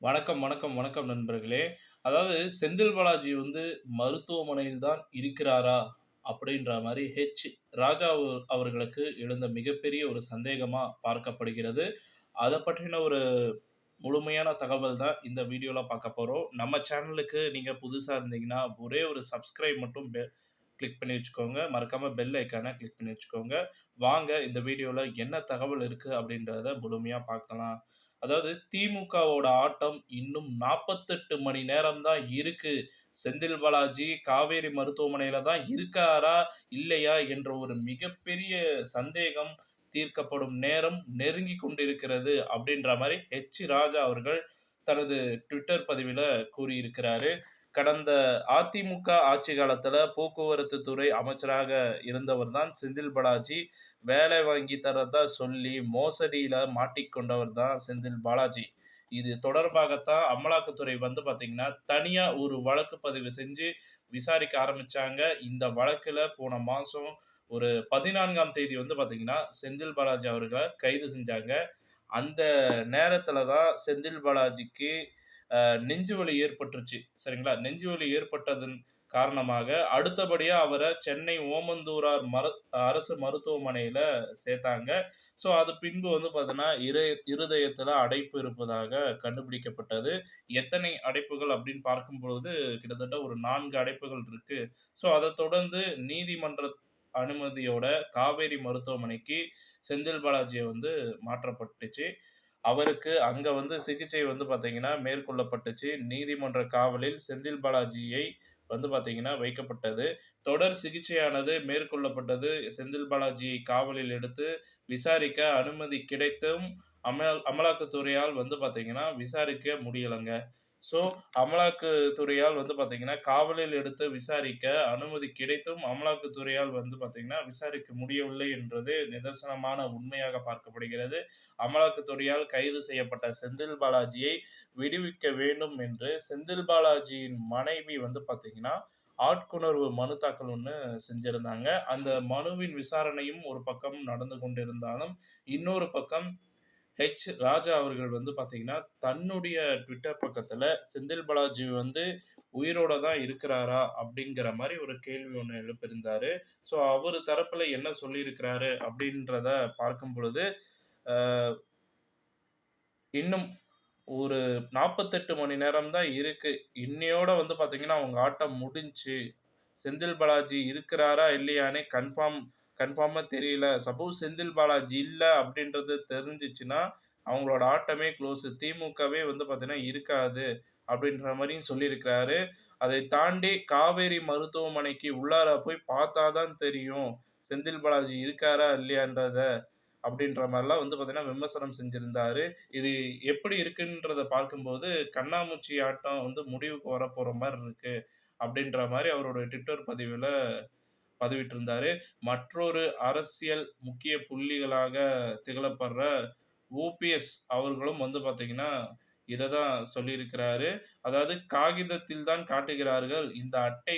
வணக்கம், வணக்கம், வணக்கம் நண்பர்களே. அதாவது செந்தில் பாலாஜி மருத்துவமனையில் தான் இருக்கிறாரா? அப்படின்ற மாரி ராஜா அவர்களுக்கு எழுந்த மிகப்பெரிய ஒரு சந்தேகமா பார்க்கப்படுகிறது. அத பற்றின ஒரு முழுமையான தகவல் தான் இந்த வீடியோல பார்க்க போறோம். நம்ம சேனலுக்கு நீங்க புதுசா இருந்தீங்கன்னா, ஒரே ஒரு சப்ஸ்கிரைப் மட்டும் கிளிக் பண்ணி வச்சுக்கோங்க. மறக்காம பெல் ஐகான கிளிக் பண்ணி வச்சுக்கோங்க. வாங்க இந்த வீடியோல என்ன தகவல் இருக்கு அப்படின்றத முழுமையா பார்க்கலாம். அதாவது திமுகவோட ஆட்டம் இன்னும் 48 மணி நேரம் தான் இருக்கு. செந்தில் பாலாஜி காவேரி மருத்துவமனையில தான் இருக்காரா? இல்லையா? என்ற ஒரு மிகப்பெரிய சந்தேகம் தீர்க்கப்படும் நேரம் நெருங்கிக் கொண்டிருக்கிறது. அப்படின்ற மாரி ராஜா அவர்கள் தனது ட்விட்டர் பதிவில கூறியிருக்கிறாரு. கடந்த அதிமுக ஆட்சி காலத்துல போக்குவரத்து துறை அமைச்சராக இருந்தவர் தான் செந்தில் பாலாஜி. வேலை வாங்கி தர்றதா சொல்லி மோசடியில மாட்டிக்கொண்டவர் தான் செந்தில் பாலாஜி. இது தொடர்பாகத்தான் அமலாக்கத்துறை பார்த்தீங்கன்னா, தனியா ஒரு வழக்கு பதிவு செஞ்சு விசாரிக்க ஆரம்பிச்சாங்க. இந்த வழக்குல போன மாசம் ஒரு 14ஆம் தேதி பார்த்தீங்கன்னா, செந்தில் பாலாஜி அவர்கள கைது செஞ்சாங்க. அந்த நேரத்துல தான் செந்தில் பாலாஜிக்கு நெஞ்சு வலி ஏற்பட்டுருச்சு. சரிங்களா? நெஞ்சு வலி ஏற்பட்டதன் காரணமாக அடுத்தபடியா அவர சென்னை ஓமந்தூரார் அரசு மருத்துவமனையில சேர்த்தாங்க. ஸோ, அது பின்பு பார்த்தீங்கன்னா, இருதயத்தில அடைப்பு இருப்பதாக கண்டுபிடிக்கப்பட்டது. எத்தனை அடைப்புகள் அப்படின்னு பார்க்கும்பொழுது, கிட்டத்தட்ட ஒரு 4 அடைப்புகள் இருக்கு. ஸோ, அத தொடர்ந்து நீதிமன்ற அனுமதியோட காவேரி மருத்துவமனைக்கு செந்தில் பாலாஜிய மாற்றப்பட்டுச்சு. அவருக்கு அங்க சிகிச்சை பார்த்தீங்கன்னா, மேற்கொள்ளப்பட்டுச்சு. நீதிமன்ற காவலில் செந்தில் பாலாஜியை பார்த்தீங்கன்னா வைக்கப்பட்டது. தொடர் சிகிச்சையானது மேற்கொள்ளப்பட்டது. செந்தில் பாலாஜியை காவலில் எடுத்து விசாரிக்க அனுமதி கிடைத்தும், அமலாக்கத்துறையால் பார்த்தீங்கன்னா, விசாரிக்க முடியலங்க. ஸோ, அமலாக்கத்துறையால் பார்த்தீங்கன்னா, காவலில் எடுத்து விசாரிக்க அனுமதி கிடைத்தும், அமலாக்கத்துறையால் பார்த்தீங்கன்னா, விசாரிக்க முடியவில்லை என்றது நிதர்சனமான உண்மையாக பார்க்கப்படுகிறது. அமலாக்கத்துறையால் கைது செய்யப்பட்ட செந்தில் பாலாஜியை விடுவிக்க வேண்டும் என்று செந்தில் பாலாஜியின் மனைவி பார்த்தீங்கன்னா, ஆட்கொணர்வு மனு தாக்கல் ஒண்ணு செஞ்சிருந்தாங்க. அந்த மனுவின் விசாரணையும் ஒரு பக்கம் நடந்து கொண்டிருந்தாலும், இன்னொரு பக்கம் ராஜா அவர்கள் பார்த்தீங்கன்னா, தன்னுடைய ட்விட்டர் பக்கத்துல செந்தில் பாலாஜி உயிரோட தான் இருக்கிறாரா? அப்படிங்கிற மாரி ஒரு கேள்வி ஒண்ணு எழுப்பியிருந்தாரு. ஸோ, அவரு தரப்புல என்ன சொல்லியிருக்கிறாரு அப்படின்றத பார்க்கும் பொழுது, அ இன்னும் ஒரு 48 மணி நேரம் தான் இருக்கு. இன்னையோட பார்த்தீங்கன்னா, அவங்க ஆட்டம் முடிஞ்சுச்சு. செந்தில் பாலாஜி இருக்கிறாரா? இல்லையான்னே கன்ஃபார்மா தெரியல. சப்போஸ் செந்தில் பாலாஜி இல்ல அப்படின்றது தெரிஞ்சுச்சுன்னா, அவங்களோட ஆட்டமே க்ளோஸ். திமுகவே பார்த்தீங்கன்னா இருக்காது. அப்படின்ற மாரியும் சொல்லியிருக்கிறாரு. அதை தாண்டி காவேரி மருத்துவமனைக்கு உள்ளார போய் பார்த்தா தான் தெரியும். செந்தில் பாலாஜி இருக்காரா? இல்லையான்றத. அப்படின்ற மாரிலாம் பார்த்தீங்கன்னா, விமர்சனம் செஞ்சிருந்தாரு. இது எப்படி இருக்குன்றத பார்க்கும்போது, கண்ணாமூச்சி ஆட்டம் முடிவுக்கு வரப்போற மாரி இருக்கு. அப்படின்ற மாரி அவரோட ட்விட்டர் பதிவில பதிவிட்டிருந்தாரு. மற்றொரு அரசியல் முக்கிய புள்ளிகளாக திகழப்படுற ஓபிஎஸ் அவர்களும் பார்த்தீங்கன்னா, இத தான் சொல்லியிருக்கிறாரு. அதாவது காகிதத்தில் தான் காட்டுகிறார்கள். இந்த அட்டை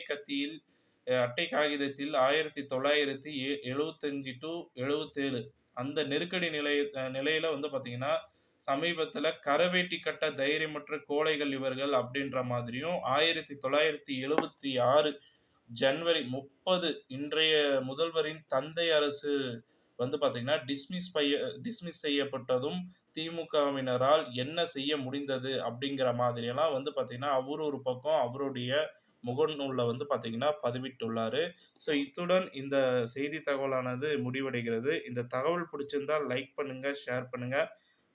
காகிதத்தில் 1975 டூ 77 அந்த நெருக்கடி நிலையில பார்த்தீங்கன்னா, சமீபத்தில கரவேட்டி கட்ட தைரியமற்ற கோழைகள் இவர்கள் அப்படின்ற மாதிரியும், 1976 ஜனவரி 30 இன்றைய முதல்வரின் தந்தை அரசு பார்த்தீங்கன்னா, டிஸ்மிஸ் செய்யப்பட்டதும் திமுகவினரால் என்ன செய்ய முடிந்தது அப்படிங்கிற மாதிரியெல்லாம் பார்த்தீங்கன்னா, அவரு ஒரு பக்கம் அவருடைய முகநூல்ல பார்த்தீங்கன்னா, பதிவிட்டுள்ளாரு. ஸோ, இத்துடன் இந்த செய்தி தகவலானது முடிவடைகிறது. இந்த தகவல் பிடிச்சிருந்தா லைக் பண்ணுங்க, ஷேர் பண்ணுங்க.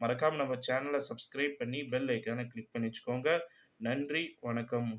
மறக்காம நம்ம சேனல சப்ஸ்கிரைப் பண்ணி பெல் ஐகான கிளிக் பண்ணி வச்சுக்கோங்க. நன்றி, வணக்கம்.